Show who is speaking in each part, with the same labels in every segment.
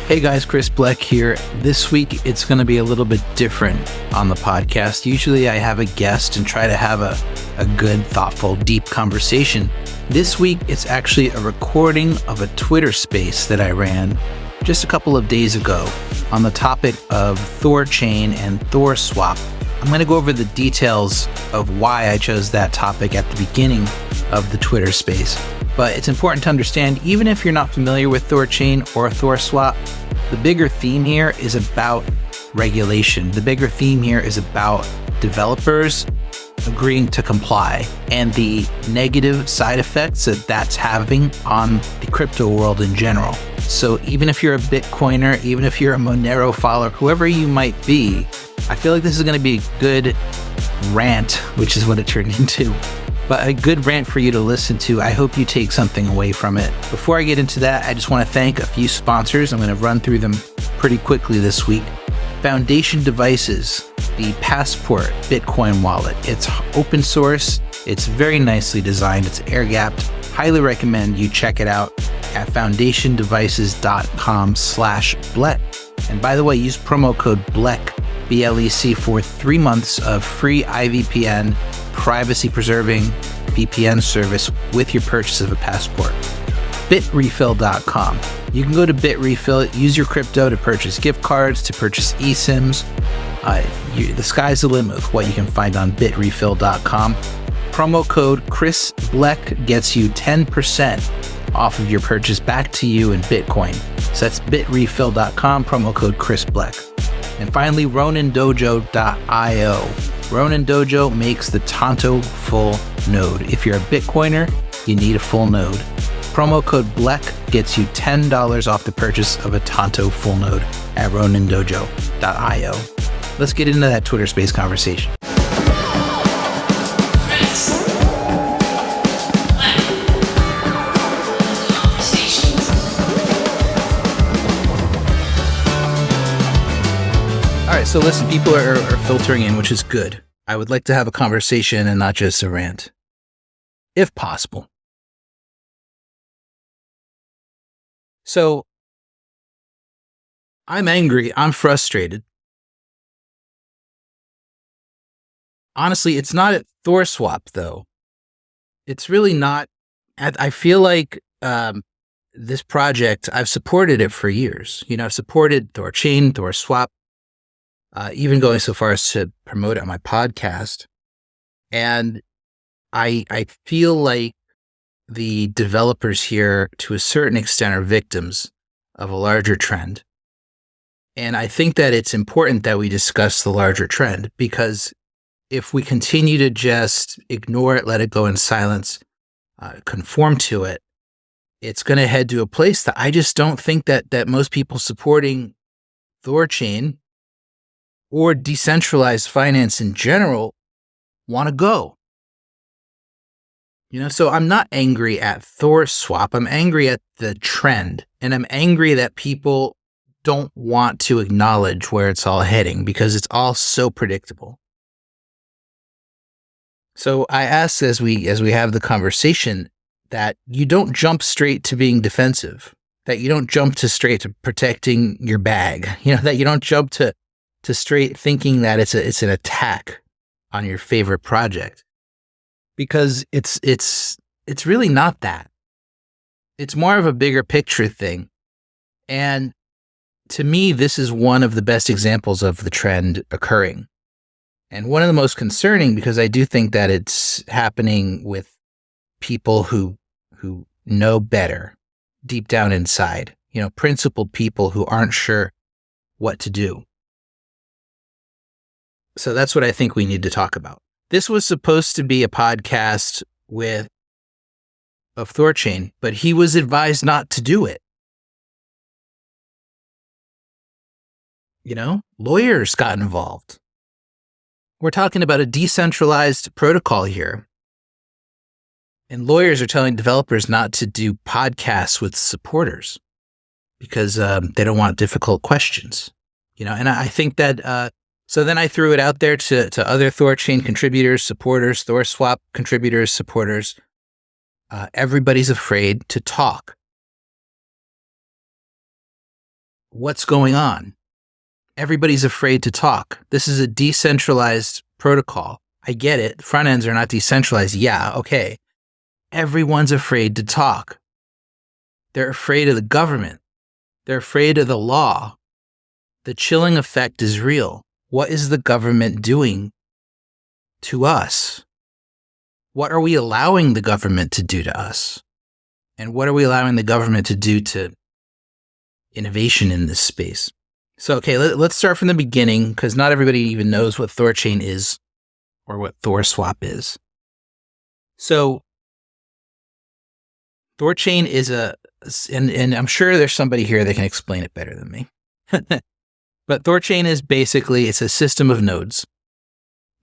Speaker 1: Hey guys, Chris Blec here. This week it's going to be a little bit different on the podcast. Usually I have a guest and try to have a good, thoughtful, deep conversation. This week it's actually a recording of a Twitter space that I ran just a couple of days ago on the topic of ThorChain and THORSwap. I'm going to go over the details of why I chose that topic at the beginning of the Twitter space. But it's important to understand, even if you're not familiar with THORChain or THORSwap, the bigger theme here is about regulation. The bigger theme here is about developers agreeing to comply and the negative side effects that that's having on the crypto world in general. So even if you're a Bitcoiner, even if you're a Monero follower, whoever you might be, I feel like this is going to be a good rant, which is what it turned into. But a good rant for you to listen to. I hope you take something away from it. Before I get into that, I just want to thank a few sponsors. I'm going to run through them pretty quickly this week. Foundation Devices, the Passport Bitcoin wallet. It's open source. It's very nicely designed. It's air-gapped. Highly recommend you check it out at foundationdevices.com/Blec. And by the way, use promo code BLEC, B-L-E-C, for 3 months of free IVPN privacy-preserving VPN service with your purchase of a passport. Bitrefill.com. You can go to Bitrefill, use your crypto to purchase gift cards, to purchase eSIMs. The sky's the limit with what you can find on Bitrefill.com. Promo code ChrisBlec gets you 10% off of your purchase back to you in Bitcoin. So that's Bitrefill.com, promo code ChrisBlec. And finally, RoninDojo.io. Ronin Dojo makes the Tonto full node. If you're a Bitcoiner, you need a full node. Promo code BLEC gets you $10 off the purchase of a Tonto full node at RoninDojo.io. Let's get into that Twitter space conversation. All right, so listen, people are filtering in, which is good. I would like to have a conversation and not just a rant, if possible. So, I'm angry. I'm frustrated. Honestly, it's not at THORSwap, though. It's really not. I feel like this project, I've supported it for years. You know, I've supported THORChain, THORSwap, even going so far as to promote it on my podcast. And I feel like the developers here, to a certain extent, are victims of a larger trend. And I think that it's important that we discuss the larger trend, because if we continue to just ignore it, let it go in silence, conform to it, it's going to head to a place that I just don't think that most people supporting THORChain or decentralized finance in general want to go. You know, so I'm not angry at THORSwap. I'm angry at the trend, and I'm angry that people don't want to acknowledge where it's all heading because it's all so predictable. So I ask, as we have the conversation, that you don't jump straight to being defensive, that you don't jump to straight to protecting your bag, you know, that you don't jump to straight thinking that it's an attack on your favorite project, because it's really not that. It's more of a bigger picture thing. And to me, this is one of the best examples of the trend occurring. And one of the most concerning, because I do think that it's happening with people who know better deep down inside, you know, principled people who aren't sure what to do. So that's what I think we need to talk about. This was supposed to be a podcast of THORChain, but he was advised not to do it. You know, lawyers got involved. We're talking about a decentralized protocol here. And lawyers are telling developers not to do podcasts with supporters because they don't want difficult questions. You know, and I think that so then I threw it out there to other THORChain contributors, supporters, THORSwap contributors, supporters. Everybody's afraid to talk. what's going on. Everybody's afraid to talk. This is a decentralized protocol. I get it. Front ends are not decentralized. Yeah, okay. Everyone's afraid to talk. They're afraid of the government. They're afraid of the law. The chilling effect is real. What is the government doing to us? What are we allowing the government to do to us? And what are we allowing the government to do to innovation in this space? So, okay, let's start from the beginning, because not everybody even knows what ThorChain is or what THORSwap is. So, ThorChain is and I'm sure there's somebody here that can explain it better than me. But ThorChain is basically, it's a system of nodes.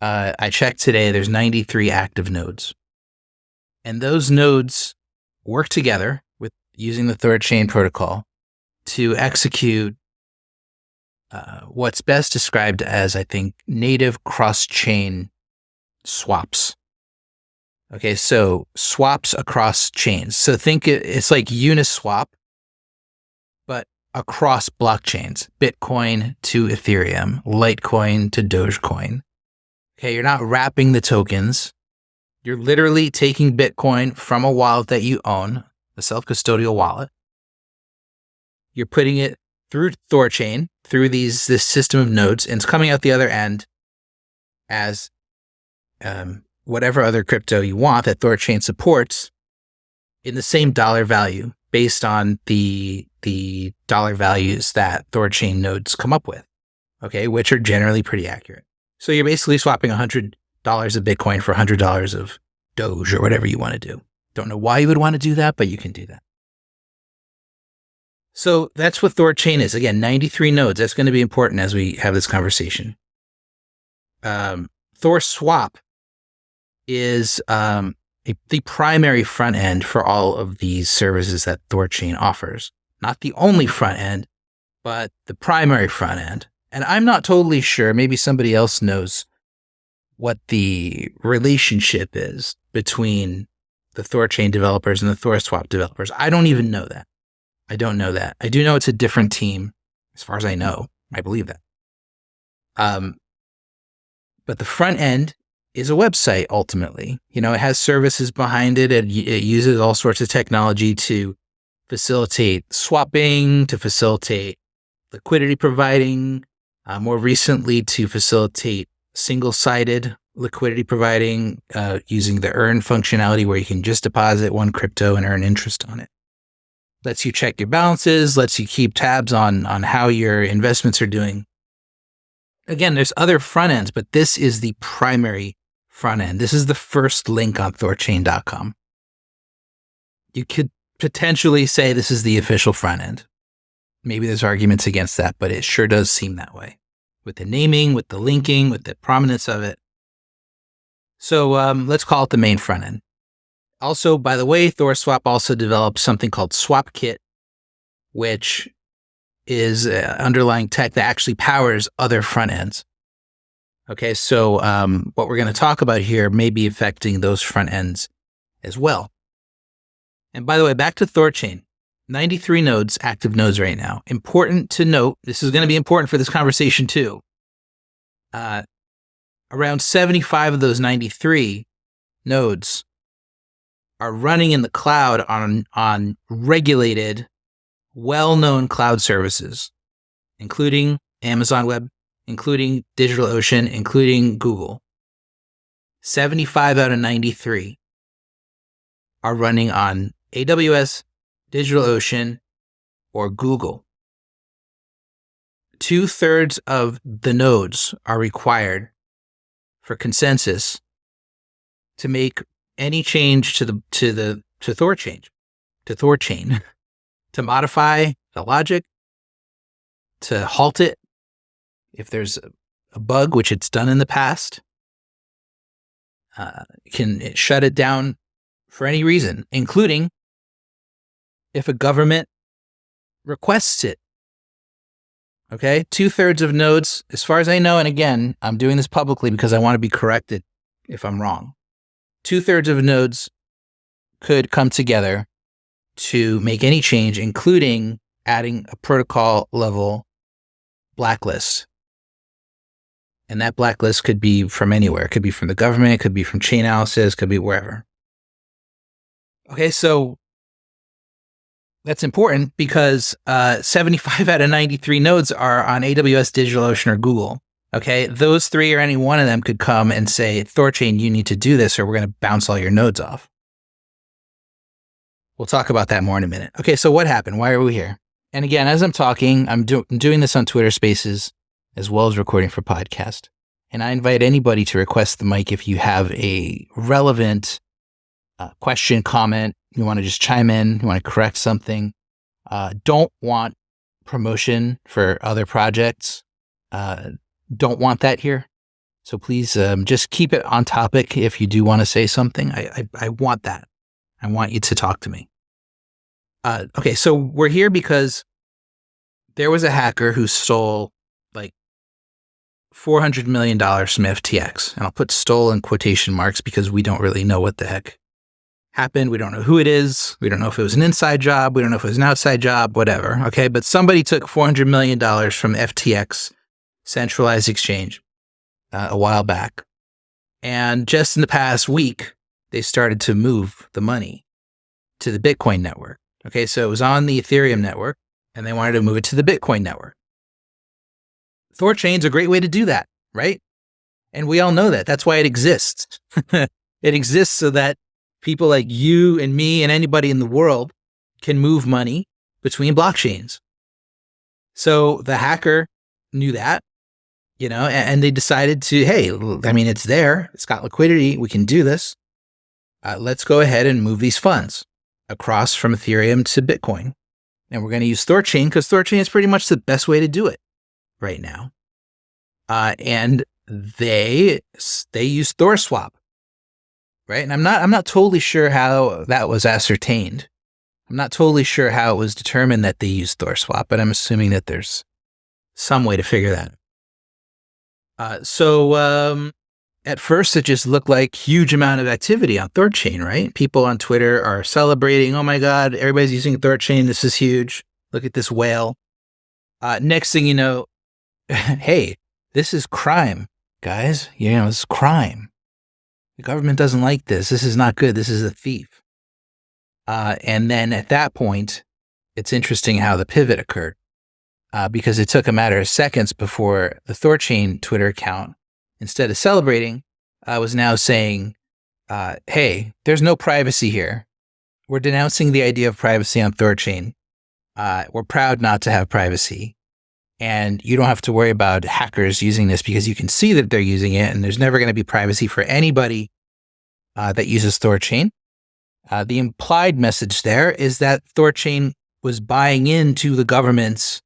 Speaker 1: I checked today, there's 93 active nodes. And those nodes work together with using the ThorChain protocol to execute what's best described as, I think, native cross-chain swaps. Okay, so swaps across chains. So think it's like Uniswap, but across blockchains. Bitcoin to Ethereum, Litecoin to Dogecoin. Okay, you're not wrapping the tokens. You're literally taking Bitcoin from a wallet that you own, a self-custodial wallet. You're putting it through ThorChain, through this system of nodes, and it's coming out the other end as whatever other crypto you want that ThorChain supports in the same dollar value based on the dollar values that ThorChain nodes come up with, okay, which are generally pretty accurate. So you're basically swapping $100 of Bitcoin for $100 of Doge or whatever you want to do. Don't know why you would want to do that, but you can do that. So that's what ThorChain is. Again, 93 nodes. That's going to be important as we have this conversation. THORSwap is the primary front end for all of these services that ThorChain offers. Not the only front end, but the primary front end. And I'm not totally sure, maybe somebody else knows what the relationship is between the ThorChain developers and the THORSwap developers. I don't even know that. I don't know that. I do know it's a different team, as far as I know. I believe that. But the front end is a website, ultimately. You know, it has services behind it, and it uses all sorts of technology to facilitate swapping, to facilitate liquidity providing, more recently to facilitate single-sided liquidity providing using the earn functionality where you can just deposit one crypto and earn interest on it. Lets you check your balances, lets you keep tabs on how your investments are doing. Again, there's other front ends, but this is the primary front end. This is the first link on ThorChain.com. You could potentially say this is the official front end. Maybe there's arguments against that, but it sure does seem that way. With the naming, with the linking, with the prominence of it. So let's call it the main front end. Also, by the way, THORSwap also developed something called SwapKit, which is underlying tech that actually powers other front ends. Okay, so what we're going to talk about here may be affecting those front ends as well. And by the way, back to THorChain, 93 nodes, active nodes right now. Important to note, this is going to be important for this conversation too. Around 75 of those 93 nodes are running in the cloud on regulated, well-known cloud services, including Amazon Web, including DigitalOcean, including Google. 75 out of 93 are running on AWS, DigitalOcean, or Google. 2/3 of the nodes are required for consensus to make any change to THorChain, to modify the logic, to halt it if there's a bug, which it's done in the past, can shut it down for any reason, including if a government requests it. Okay, 2/3 of nodes, as far as I know, and again, I'm doing this publicly because I want to be corrected if I'm wrong. 2/3 of nodes could come together to make any change, including adding a protocol level blacklist. And that blacklist could be from anywhere. It could be from the government. It could be from Chainalysis. It could be wherever. Okay, so that's important because 75 out of 93 nodes are on AWS, DigitalOcean, or Google. Okay, those three or any one of them could come and say, ThorChain, you need to do this or we're going to bounce all your nodes off. We'll talk about that more in a minute. Okay, so what happened? Why are we here? And again, as I'm talking, I'm doing this on Twitter Spaces as well as recording for podcast. And I invite anybody to request the mic if you have a relevant question, comment, you want to just chime in, you want to correct something. Don't want promotion for other projects. Don't want that here. So please just keep it on topic if you do want to say something. I want that. I want you to talk to me. Okay, so we're here because there was a hacker who stole like $400 million from FTX. And I'll put stole in quotation marks because we don't really know what the heck happened. We don't know who it is. We don't know if it was an inside job. We don't know if it was an outside job, whatever. Okay, but somebody took $400 million from FTX, centralized exchange, a while back. And just in the past week, they started to move the money to the Bitcoin network. Okay, so it was on the Ethereum network, and they wanted to move it to the Bitcoin network. ThorChain's a great way to do that, right? And we all know that. That's why it exists. It exists so that people like you and me and anybody in the world can move money between blockchains. So the hacker knew that, and they decided to, hey, I mean, it's there. It's got liquidity. We can do this. Let's go ahead and move these funds across from Ethereum to Bitcoin. And we're going to use ThorChain because ThorChain is pretty much the best way to do it right now. And they use THORSwap, right? And I'm not totally sure how that was ascertained. I'm not totally sure how it was determined that they used THORSwap, but I'm assuming that there's some way to figure that. So at first it just looked like huge amount of activity on ThorChain, right? People on Twitter are celebrating, oh my God, everybody's using THorChain. This is huge. Look at this whale. Next thing you know, hey, this is crime, guys. This is crime. The government doesn't like this. This is not good. This is a thief. And then at that point, it's interesting how the pivot occurred because it took a matter of seconds before the ThorChain Twitter account, instead of celebrating, was now saying, hey, there's no privacy here. We're denouncing the idea of privacy on ThorChain. We're proud not to have privacy. And you don't have to worry about hackers using this because you can see that they're using it, and there's never going to be privacy for anybody that uses ThorChain. The implied message there is that ThorChain was buying into the government's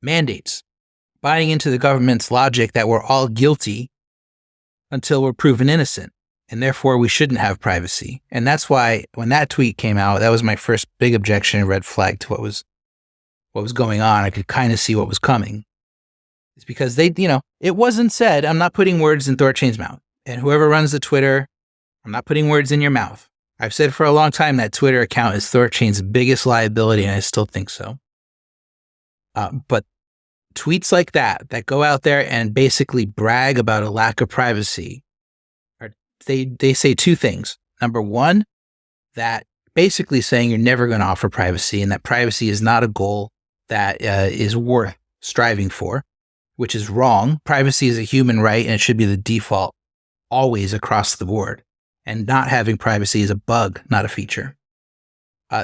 Speaker 1: mandates, buying into the government's logic that we're all guilty until we're proven innocent, and therefore we shouldn't have privacy. And that's why when that tweet came out, that was my first big objection and red flag to what was going on. I could kind of see what was coming. It's because they, it wasn't said, I'm not putting words in ThorChain's mouth. And whoever runs the Twitter, I'm not putting words in your mouth. I've said for a long time that Twitter account is ThorChain's biggest liability, and I still think so. But tweets like that go out there and basically brag about a lack of privacy, they say two things. Number one, that basically saying you're never going to offer privacy and that privacy is not a goal that is worth striving for, which is wrong. Privacy is a human right and it should be the default always across the board. And not having privacy is a bug, not a feature.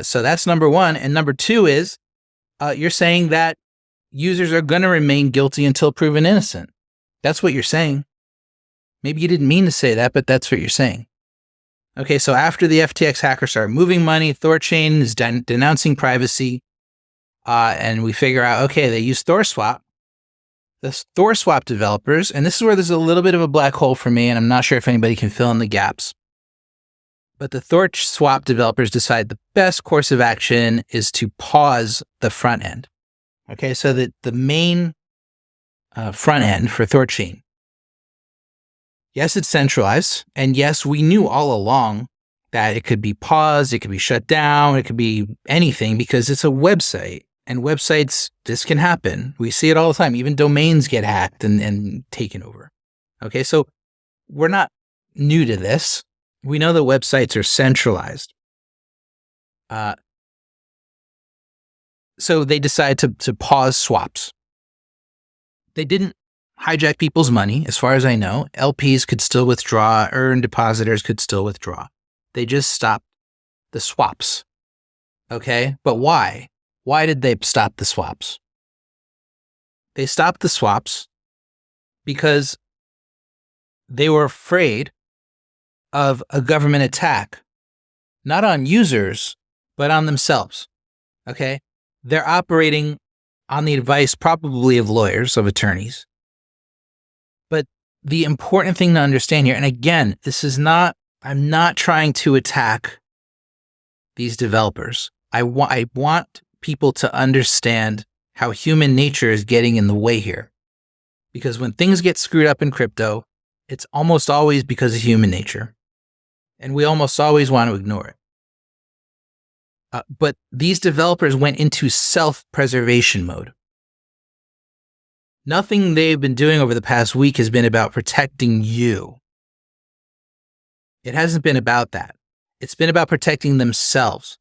Speaker 1: So that's number one. And number two is you're saying that users are going to remain guilty until proven innocent. That's what you're saying. Maybe you didn't mean to say that, but that's what you're saying. Okay, so after the FTX hackers started moving money, ThorChain is denouncing privacy. And we figure out, okay, they use THORSwap. The THORSwap developers, and this is where there's a little bit of a black hole for me, and I'm not sure if anybody can fill in the gaps. But the THORSwap developers decide the best course of action is to pause the front end. Okay, so the main front end for ThorChain. Yes, it's centralized. And yes, we knew all along that it could be paused, it could be shut down, it could be anything because it's a website. And websites, this can happen. We see it all the time. Even domains get hacked and taken over. Okay, so we're not new to this. We know that websites are centralized. So they decide to pause swaps. They didn't hijack people's money, as far as I know. LPs could still withdraw, depositors could still withdraw. They just stopped the swaps. Okay, but why? Why did they stop the swaps? They stopped the swaps because they were afraid of a government attack, not on users, but on themselves. Okay? They're operating on the advice probably of lawyers, of attorneys. But the important thing to understand here, and again, I'm not trying to attack these developers. I want people to understand how human nature is getting in the way here. Because when things get screwed up in crypto, it's almost always because of human nature. And we almost always want to ignore it. But these developers went into self-preservation mode. Nothing they've been doing over the past week has been about protecting you. It hasn't been about that. It's been about protecting themselves.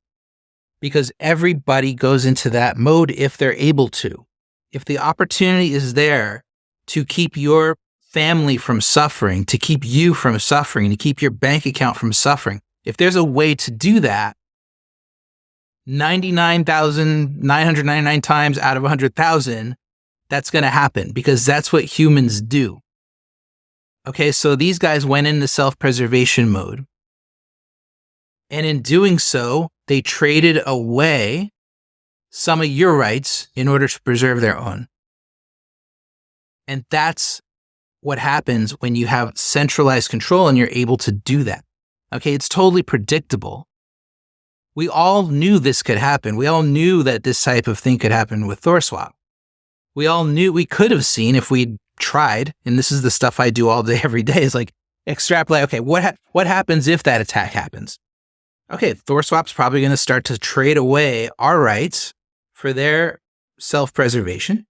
Speaker 1: Because everybody goes into that mode if they're able to. If the opportunity is there to keep your family from suffering, to keep you from suffering, to keep your bank account from suffering, if there's a way to do that, 99,999 times out of 100,000, that's going to happen because that's what humans do. Okay, so these guys went into self-preservation mode. And in doing so, they traded away some of your rights in order to preserve their own. And that's what happens when you have centralized control and you're able to do that. Okay, it's totally predictable. We all knew this could happen. We all knew that this type of thing could happen with THORSwap. We all knew we could have seen if we'd tried, and this is the stuff I do all day, every day, is like extrapolate, okay, what happens if that attack happens? Okay, THORSwap's probably going to start to trade away our rights for their self-preservation.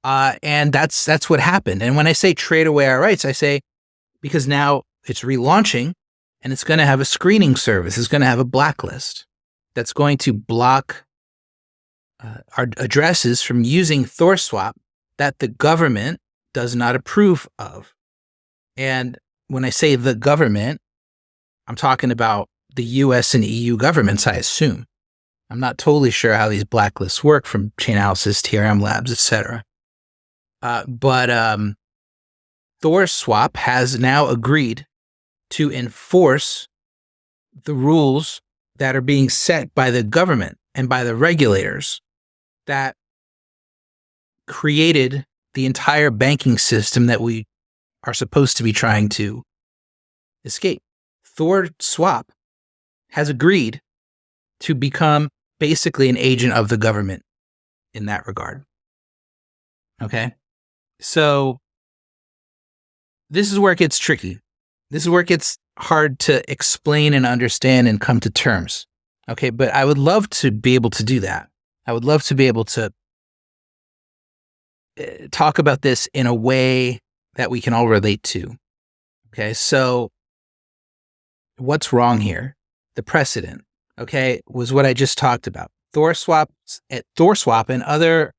Speaker 1: And that's what happened. And when I say trade away our rights, I say because now it's relaunching and it's going to have a screening service. It's going to have a blacklist that's going to block our addresses from using THORSwap that the government does not approve of. And when I say the government, I'm talking about the US and EU governments, I assume. I'm not totally sure how these blacklists work from Chainalysis, TRM Labs, etc. But THORSwap has now agreed to enforce the rules that are being set by the government and by the regulators that created the entire banking system that we are supposed to be trying to escape. THORSwap has agreed to become basically an agent of the government in that regard. Okay? So this is where it gets tricky. This is where it gets hard to explain and understand and come to terms. Okay, but I would love to be able to do that. I would love to be able to talk about this in a way that we can all relate to. Okay, so what's wrong here? The precedent, okay, was what I just talked about. THORSwap and other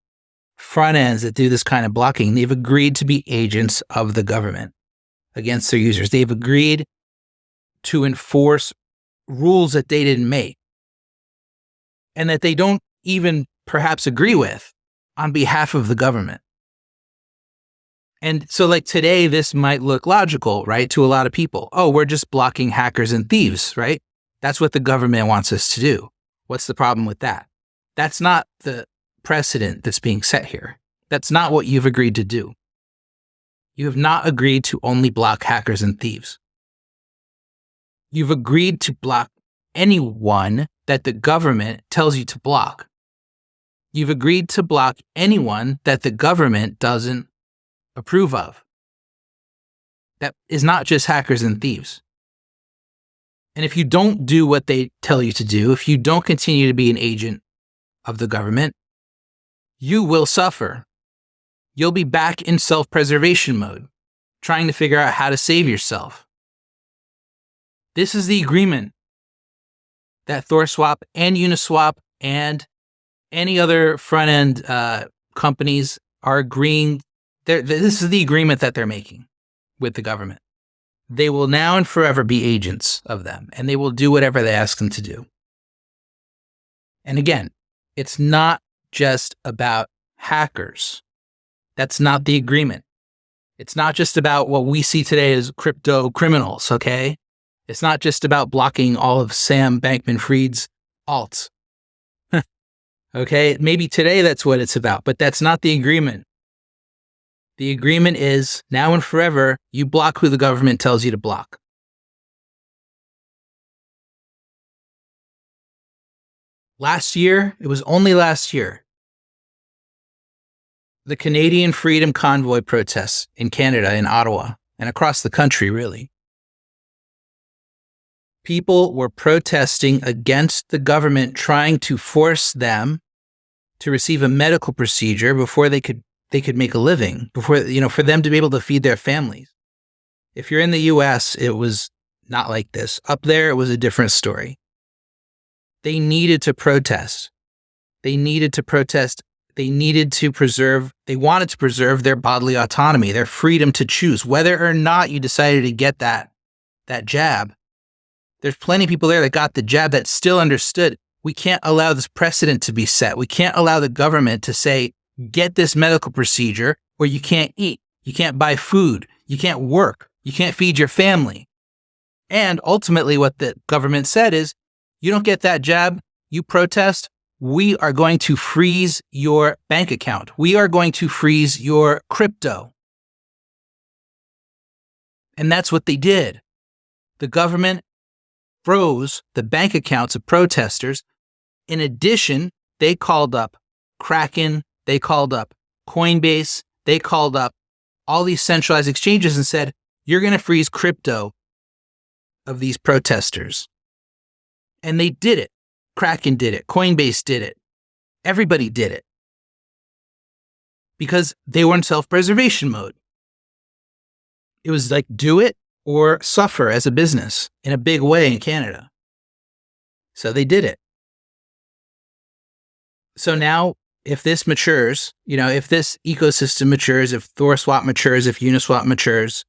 Speaker 1: front ends that do this kind of blocking, they've agreed to be agents of the government against their users. They've agreed to enforce rules that they didn't make and that they don't even perhaps agree with on behalf of the government. And so like today, this might look logical, right? To a lot of people. Oh, we're just blocking hackers and thieves, right? That's what the government wants us to do. What's the problem with that? That's not the precedent that's being set here. That's not what you've agreed to do. You have not agreed to only block hackers and thieves. You've agreed to block anyone that the government tells you to block. You've agreed to block anyone that the government doesn't approve of. That is not just hackers and thieves. And if you don't do what they tell you to do, if you don't continue to be an agent of the government, you will suffer. You'll be back in self-preservation mode, trying to figure out how to save yourself. This is the agreement that THORSwap and Uniswap and any other front-end companies are agreeing. This is the agreement that they're making with the government. They will now and forever be agents of them, and they will do whatever they ask them to do. And again, it's not just about hackers. That's not the agreement. It's not just about what we see today as crypto criminals, okay? It's not just about blocking all of Sam Bankman-Fried's alts. Okay? Maybe today that's what it's about, but that's not the agreement. The agreement is, now and forever, you block who the government tells you to block. Last year, it was only last year, the Canadian Freedom Convoy protests in Canada, in Ottawa, and across the country, really. People were protesting against the government trying to force them to receive a medical procedure before they could make a living, before, for them to be able to feed their families. If you're in the US, it was not like this. Up there, it was a different story. They needed to protest. They wanted to preserve their bodily autonomy, their freedom to choose whether or not you decided to get that jab. There's plenty of people there that got the jab that still understood. We can't allow this precedent to be set. We can't allow the government to say, get this medical procedure or you can't eat. You can't buy food. You can't work. You can't feed your family. And ultimately what the government said is, you don't get that jab, you protest, we are going to freeze your bank account. We are going to freeze your crypto. And that's what they did. The government froze the bank accounts of protesters. In addition, they called up Kraken, they called up Coinbase, they called up all these centralized exchanges and said, you're going to freeze crypto of these protesters. And they did it. Kraken did it. Coinbase did it. Everybody did it. Because they were in self-preservation mode. It was like, do it or suffer as a business in a big way in Canada. So they did it. So now, if this matures, if this ecosystem matures, if THORSwap matures, if Uniswap matures,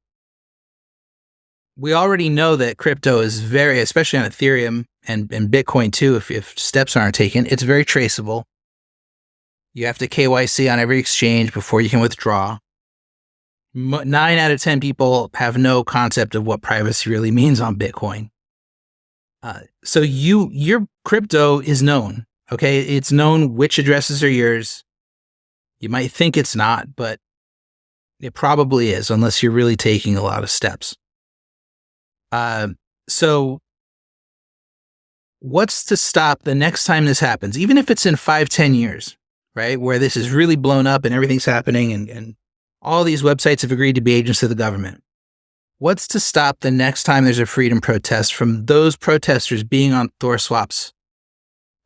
Speaker 1: we already know that crypto is very, especially on Ethereum and Bitcoin too, if steps aren't taken, it's very traceable. You have to KYC on every exchange before you can withdraw. 9 out of 10 people have no concept of what privacy really means on Bitcoin. So your crypto is known, okay? It's known which addresses are yours. You might think it's not, but it probably is, unless you're really taking a lot of steps. So what's to stop the next time this happens, even if it's in 5-10 years, right? Where this is really blown up and everything's happening and all these websites have agreed to be agents of the government. What's to stop the next time there's a freedom protest from those protesters being on THORSwap's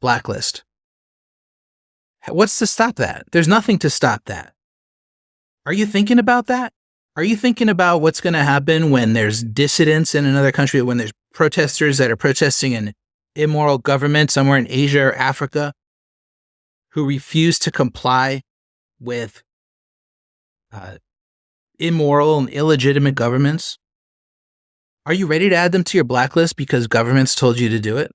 Speaker 1: blacklist? What's to stop that? There's nothing to stop that. Are you thinking about that? Are you thinking about what's going to happen when there's dissidents in another country, when there's protesters that are protesting an immoral government somewhere in Asia or Africa who refuse to comply with immoral and illegitimate governments? Are you ready to add them to your blacklist because governments told you to do it?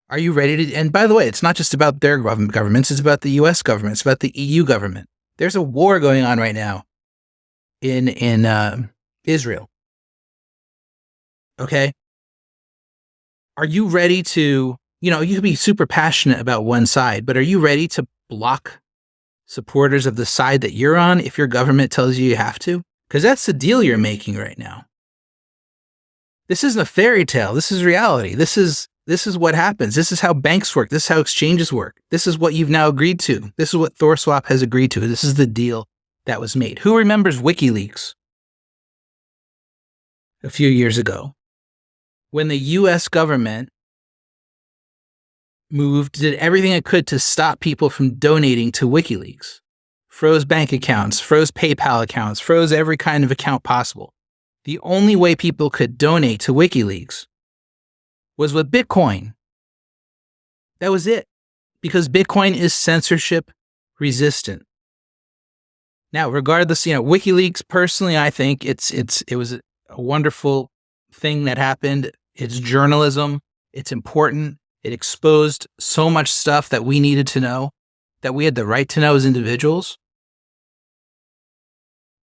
Speaker 1: Are you ready to? And by the way, it's not just about their governments, it's about the US government, it's about the EU government. There's a war going on right now in Israel. Okay? Are you ready to, you can be super passionate about one side, but are you ready to block supporters of the side that you're on if your government tells you you have to? Because that's the deal you're making right now. This isn't a fairy tale. This is reality. This is what happens. This is how banks work. This is how exchanges work. This is what you've now agreed to. This is what THORSwap has agreed to. This is the deal that was made. Who remembers WikiLeaks a few years ago when the US government did everything it could to stop people from donating to WikiLeaks. Froze bank accounts, froze PayPal accounts, froze every kind of account possible. The only way people could donate to WikiLeaks was with Bitcoin. That was it. Because Bitcoin is censorship resistant. Now, regardless, WikiLeaks, personally, I think it was a wonderful thing that happened. It's journalism. It's important. It exposed so much stuff that we needed to know, that we had the right to know as individuals.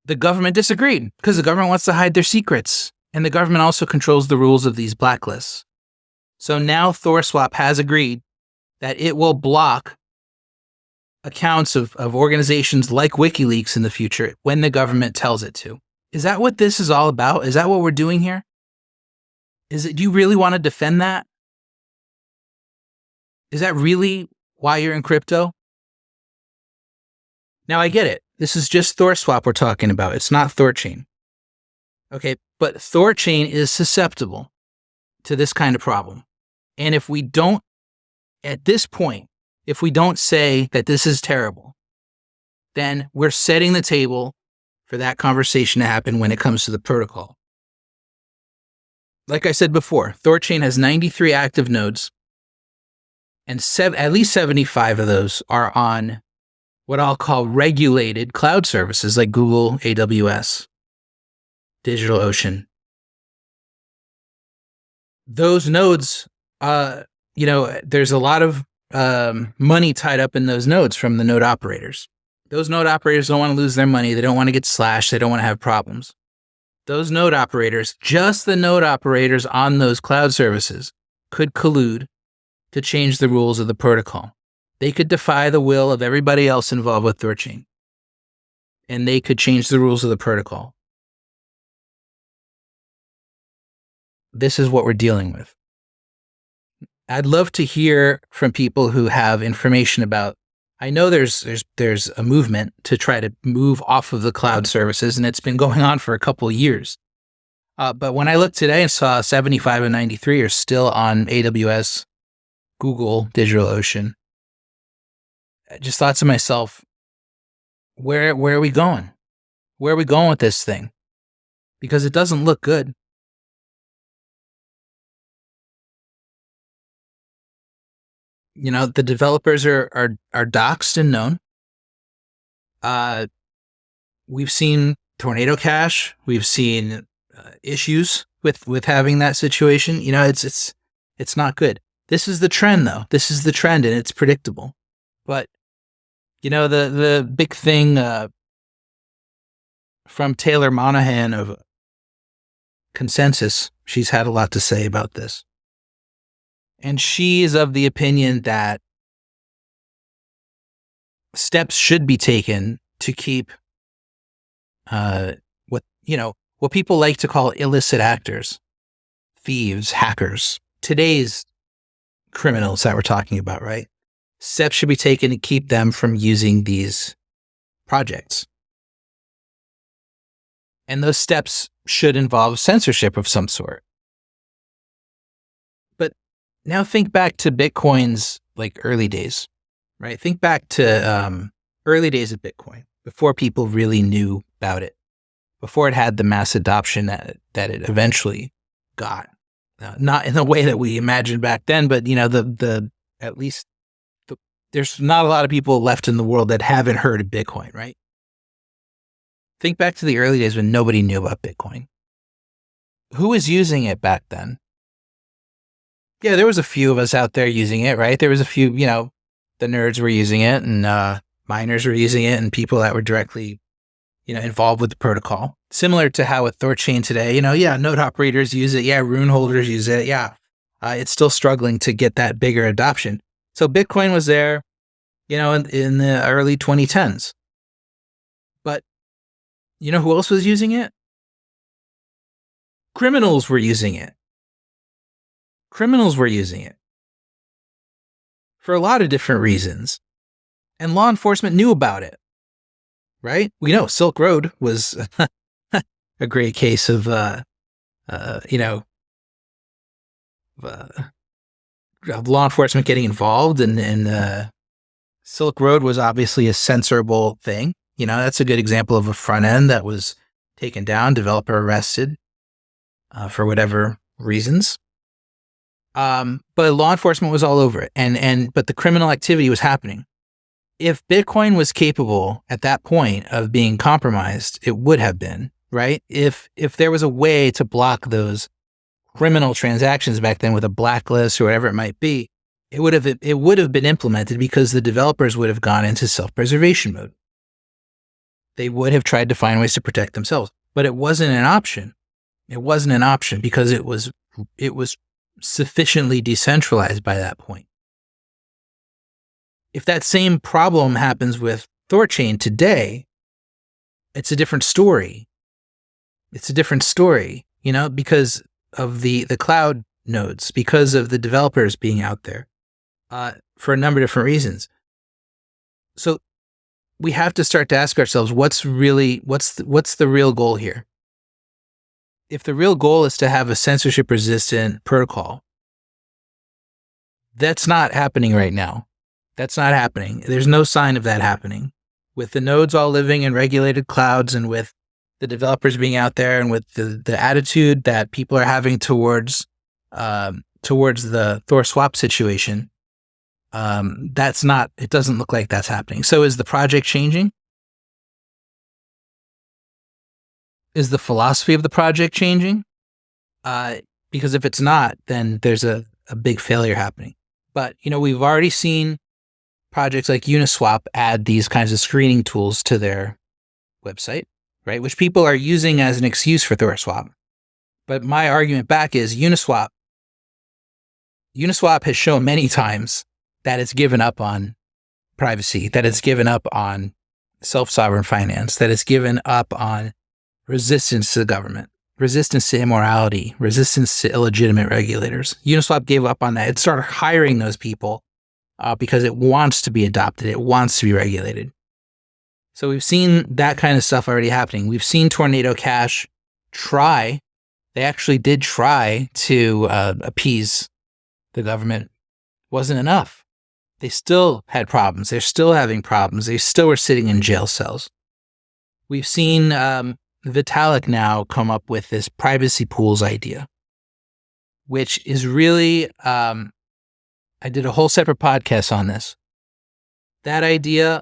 Speaker 1: The government disagreed because the government wants to hide their secrets. And the government also controls the rules of these blacklists. So now THORSwap has agreed that it will block accounts of organizations like WikiLeaks in the future when the government tells it to. Is that what this is all about? Is that what we're doing here? Do you really want to defend that? Is that really why you're in crypto? Now, I get it. This is just THORSwap we're talking about. It's not ThorChain. Okay, but ThorChain is susceptible to this kind of problem. And if we don't, at this point, if we don't say that this is terrible, then we're setting the table for that conversation to happen when it comes to the protocol. Like I said before, ThorChain has 93 active nodes, and at least 75 of those are on what I'll call regulated cloud services like Google, AWS, DigitalOcean. Those nodes, there's a lot of money tied up in those nodes from the node operators. Those node operators don't want to lose their money. They don't want to get slashed. They don't want to have problems. Those node operators, just the node operators on those cloud services, could collude to change the rules of the protocol. They could defy the will of everybody else involved with ThorChain. And they could change the rules of the protocol. This is what we're dealing with. I'd love to hear from people who have information about. I know there's a movement to try to move off of the cloud services, and it's been going on for a couple of years. But when I looked today and saw 75 and 93 are still on AWS, Google, DigitalOcean, I just thought to myself, where are we going? Where are we going with this thing? Because it doesn't look good. The developers are doxxed and known. We've seen Tornado Cash. We've seen issues with having that situation. It's not good. This is the trend, though. This is the trend, and it's predictable. But the big thing from Taylor Monahan of Consensus, she's had a lot to say about this. And she is of the opinion that steps should be taken to keep what people like to call illicit actors, thieves, hackers, today's criminals that we're talking about, right? Steps should be taken to keep them from using these projects. And those steps should involve censorship of some sort. Now think back to Bitcoin's early days, right? Think back to early days of Bitcoin, before people really knew about it, before it had the mass adoption that it eventually got. Not in the way that we imagined back then, but there's not a lot of people left in the world that haven't heard of Bitcoin, right? Think back to the early days when nobody knew about Bitcoin. Who was using it back then? Yeah, there was a few of us out there using it, right? There was a few, the nerds were using it, and miners were using it, and people that were directly, involved with the protocol. Similar to how with ThorChain today, node operators use it. Yeah, rune holders use it. Yeah, it's still struggling to get that bigger adoption. So Bitcoin was there, in the early 2010s. But who else was using it? Criminals were using it. Criminals were using it for a lot of different reasons, and law enforcement knew about it, right? We know Silk Road was a great case of, law enforcement getting involved, and Silk Road was obviously a censorable thing. That's a good example of a front end that was taken down, developer arrested for whatever reasons. But law enforcement was all over it, but the criminal activity was happening. If Bitcoin was capable at that point of being compromised, it would have been, right? If there was a way to block those criminal transactions back then with a blacklist or whatever it might be, it would have been implemented, because the developers would have gone into self-preservation mode. They would have tried to find ways to protect themselves, but it wasn't an option. It wasn't an option because it was sufficiently decentralized by that point. If that same problem happens with ThorChain today, it's a different story. It's a different story, because of the cloud nodes, because of the developers being out there, for a number of different reasons. So we have to start to ask ourselves, what's the real goal here? If the real goal is to have a censorship-resistant protocol, that's not happening right now. That's not happening. There's no sign of that happening. With the nodes all living in regulated clouds, and with the developers being out there, and with the attitude that people are having towards the THORSwap situation, it doesn't look like that's happening. So is the project changing? Is the philosophy of the project changing? Because if it's not, then there's a big failure happening. But, we've already seen projects like Uniswap add these kinds of screening tools to their website, right? Which people are using as an excuse for THORSwap. But my argument back is Uniswap has shown many times that it's given up on privacy, that it's given up on self-sovereign finance, that it's given up on resistance to the government, resistance to immorality, resistance to illegitimate regulators. Uniswap gave up on that. It started hiring those people because it wants to be adopted. It wants to be regulated. So we've seen that kind of stuff already happening. We've seen Tornado Cash try. They actually did try to appease the government. Wasn't enough. They still had problems. They're still having problems. They still were sitting in jail cells. We've seen Vitalik now come up with this privacy pools idea, which is really, I did a whole separate podcast on this. That idea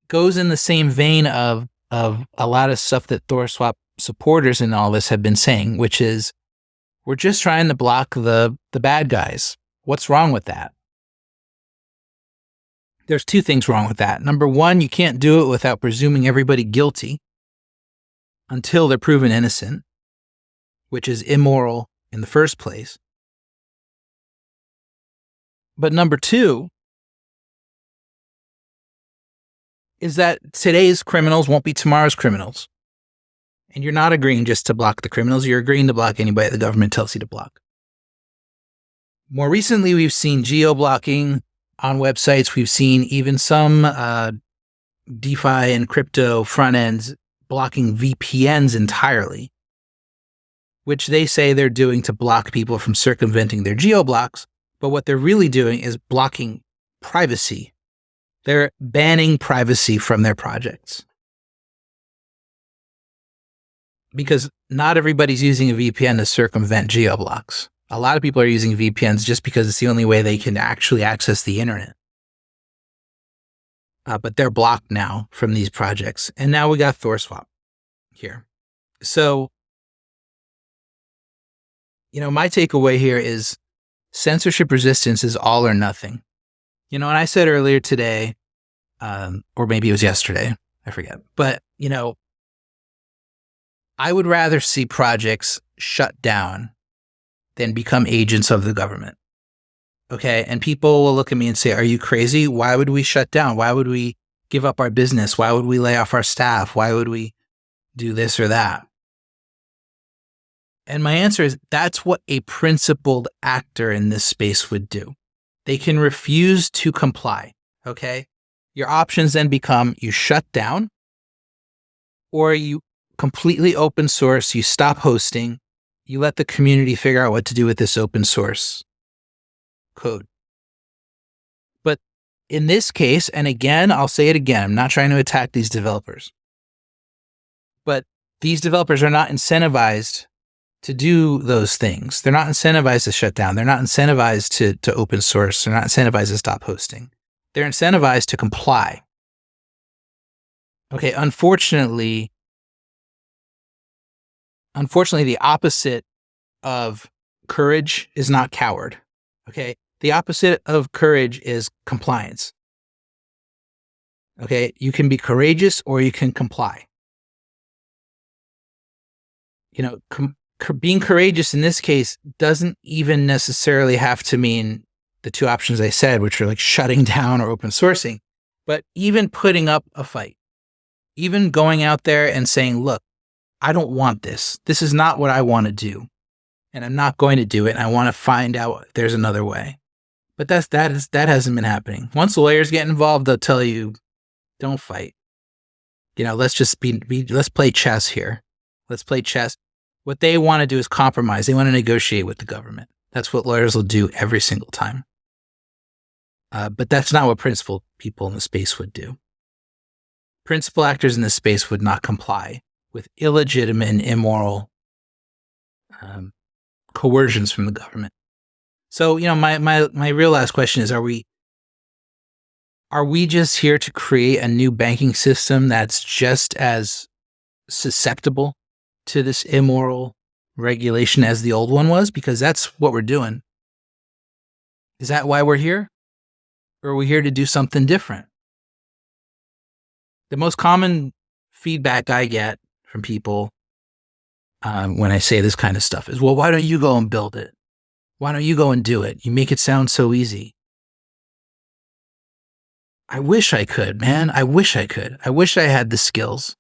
Speaker 1: goes in the same vein of a lot of stuff that THORSwap supporters and all this have been saying, which is, we're just trying to block the bad guys. What's wrong with that? There's two things wrong with that. Number one, you can't do it without presuming everybody guilty until they're proven innocent, which is immoral in the first place. But number two is that today's criminals won't be tomorrow's criminals. And you're not agreeing just to block the criminals, you're agreeing to block anybody the government tells you to block. More recently, we've seen geo-blocking on websites. We've seen even some DeFi and crypto front ends blocking VPNs entirely, which they say they're doing to block people from circumventing their geo-blocks. But what they're really doing is blocking privacy. They're banning privacy from their projects. Because not everybody's using a VPN to circumvent geo-blocks. A lot of people are using VPNs just because it's the only way they can actually access the internet. But they're blocked now from these projects. And now we got THORSwap here. So, my takeaway here is censorship resistance is all or nothing. And I said earlier today, or maybe it was yesterday, I forget. But, I would rather see projects shut down than become agents of the government. Okay. And people will look at me and say, are you crazy? Why would we shut down? Why would we give up our business? Why would we lay off our staff? Why would we do this or that? And my answer is, that's what a principled actor in this space would do. They can refuse to comply. Okay. Your options then become, you shut down, or you completely open source, you stop hosting, you let the community figure out what to do with this open source code. But in this case, and again, I'll say it again, I'm not trying to attack these developers, but these developers are not incentivized to do those things. They're not incentivized to shut down. They're not incentivized to open source. They're not incentivized to stop hosting. They're incentivized to comply. Okay, unfortunately, the opposite of courage is not coward. Okay, the opposite of courage is compliance. Okay, you can be courageous or you can comply. Being courageous in this case doesn't even necessarily have to mean the two options I said, which are like shutting down or open sourcing, but even putting up a fight, even going out there and saying, look, I don't want this. This is not what I want to do. And I'm not going to do it. And I want to find out if there's another way. But that hasn't been happening. Once lawyers get involved, they'll tell you, don't fight. Let's just let's play chess here. Let's play chess. What they want to do is compromise. They want to negotiate with the government. That's what lawyers will do every single time. But that's not what principled people in the space would do. Principal actors in this space would not comply with illegitimate and immoral coercions from the government. So, my real last question is, are we just here to create a new banking system that's just as susceptible to this immoral regulation as the old one was? Because that's what we're doing. Is that why we're here? Or are we here to do something different? The most common feedback I get from people when I say this kind of stuff is, well, why don't you go and build it? Why don't you go and do it? You make it sound so easy. I wish I could, man. I wish I could. I wish I had the skills.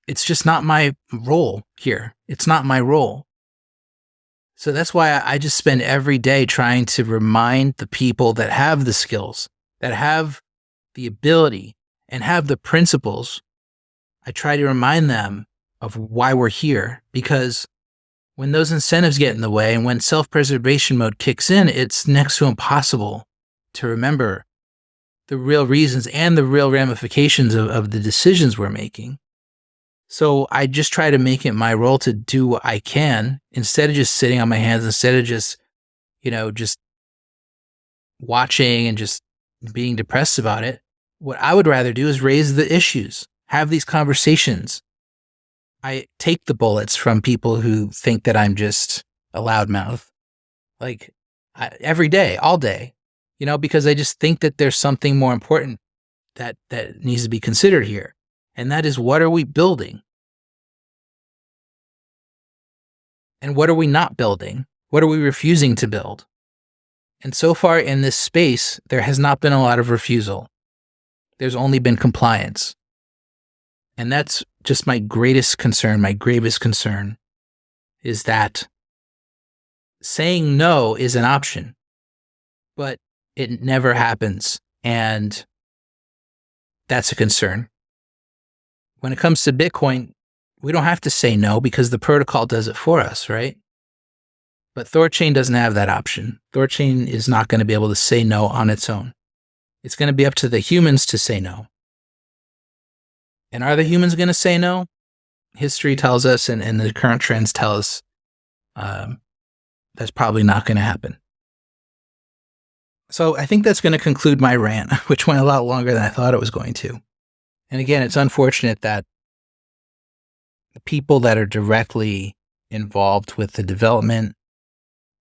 Speaker 1: It's just not my role here. It's not my role. So that's why I just spend every day trying to remind the people that have the skills, that have the ability, and have the principles. I try to remind them of why we're here, because when those incentives get in the way and when self-preservation mode kicks in, it's next to impossible to remember the real reasons and the real ramifications of the decisions we're making. So I just try to make it my role to do what I can instead of just sitting on my hands, instead of just watching and just being depressed about it. What I would rather do is raise the issues, have these conversations. I take the bullets from people who think that I'm just a loudmouth, every day, all day, because I just think that there's something more important that needs to be considered here. And that is, what are we building? And what are we not building? What are we refusing to build? And so far in this space, there has not been a lot of refusal. There's only been compliance. And that's just my greatest concern, my gravest concern, is that saying no is an option, but it never happens. And that's a concern. When it comes to Bitcoin, we don't have to say no because the protocol does it for us, right? But ThorChain doesn't have that option. ThorChain is not going to be able to say no on its own. It's going to be up to the humans to say no. And are the humans going to say no? History tells us, and the current trends tell us, that's probably not going to happen. So I think that's going to conclude my rant, which went a lot longer than I thought it was going to. And again, it's unfortunate that the people that are directly involved with the development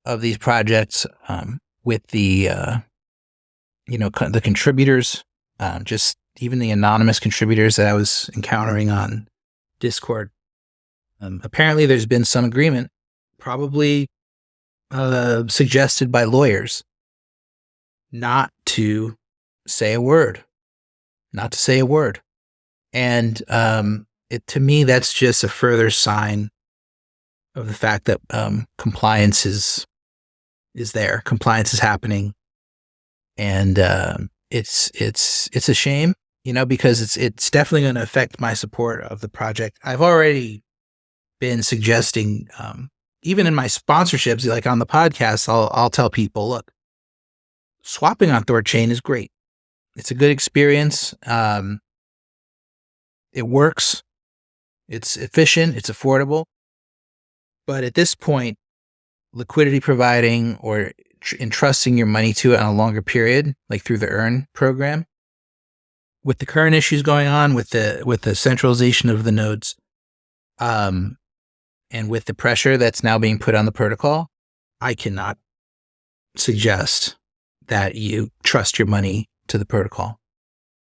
Speaker 1: of these projects, with the the contributors, just even the anonymous contributors that I was encountering on Discord, apparently there's been some agreement, probably suggested by lawyers, not to say a word. And to me, that's just a further sign of the fact that compliance is there. Compliance is happening, and it's a shame, because it's definitely going to affect my support of the project. I've already been suggesting even in my sponsorships, like on the podcast, I'll tell people, look, swapping on ThorChain is great. It's a good experience. It works. It's efficient. It's affordable. But at this point, liquidity providing or entrusting your money to it on a longer period, like through the Earn program, with the current issues going on with the centralization of the nodes, and with the pressure that's now being put on the protocol, I cannot suggest that you trust your money to the protocol.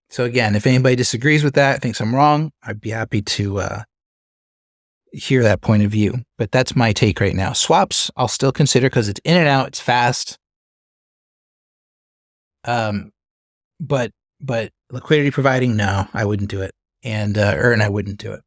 Speaker 1: So again, if anybody disagrees with that, thinks I'm wrong, I'd be happy to hear that point of view. But that's my take right now. Swaps, I'll still consider because it's in and out, it's fast. But liquidity providing, no, I wouldn't do it. And Earn, I wouldn't do it.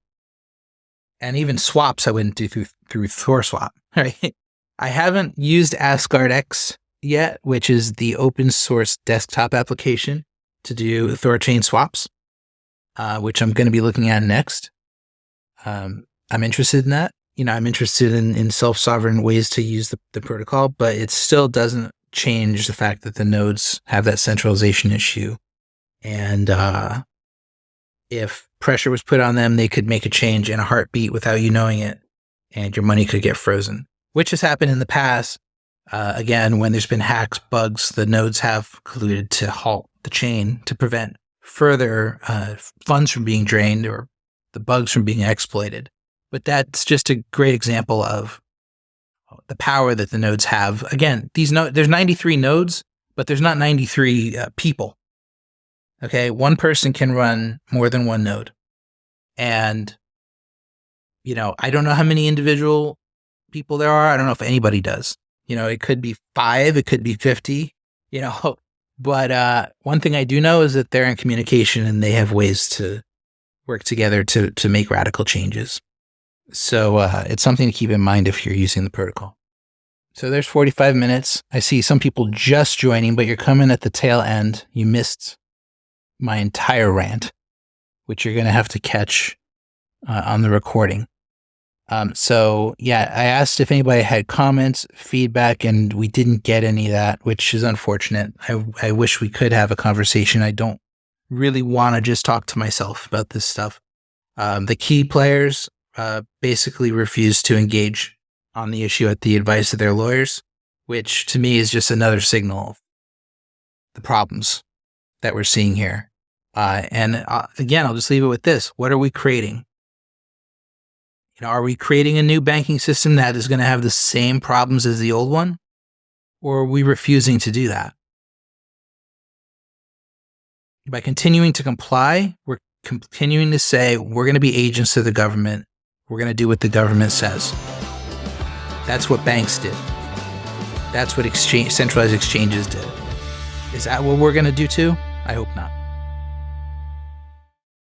Speaker 1: And even swaps, I wouldn't do through THORSwap. Right? I haven't used Asgard X yet, which is the open source desktop application to do ThorChain swaps, which I'm going to be looking at next. I'm interested in that. I'm interested in self-sovereign ways to use the protocol, but it still doesn't change the fact that the nodes have that centralization issue. And if pressure was put on them, they could make a change in a heartbeat without you knowing it, and your money could get frozen, which has happened in the past. Again, when there's been hacks, bugs, the nodes have colluded to halt the chain to prevent further funds from being drained or the bugs from being exploited. But that's just a great example of the power that the nodes have. Again, there's 93 nodes, but there's not 93 people. Okay, one person can run more than one node. And, I don't know how many individual people there are. I don't know if anybody does. It could be 5, it could be 50, but one thing I do know is that they're in communication and they have ways to work together to make radical changes. So it's something to keep in mind if you're using the protocol. So there's 45 minutes. I see some people just joining, but you're coming at the tail end. You missed my entire rant, which you're going to have to catch on the recording. So yeah, I asked if anybody had comments, feedback, and we didn't get any of that, which is unfortunate. I wish we could have a conversation. I don't really want to just talk to myself about this stuff. The key players basically refused to engage on the issue at the advice of their lawyers, which to me is just another signal of the problems that we're seeing here. And again, I'll just leave it with this. What are we creating? Are we creating a new banking system that is going to have the same problems as the old one? Or are we refusing to do that? By continuing to comply, we're continuing to say we're going to be agents of the government. We're going to do what the government says. That's what banks did. That's what centralized exchanges did. Is that what we're going to do too? I hope not.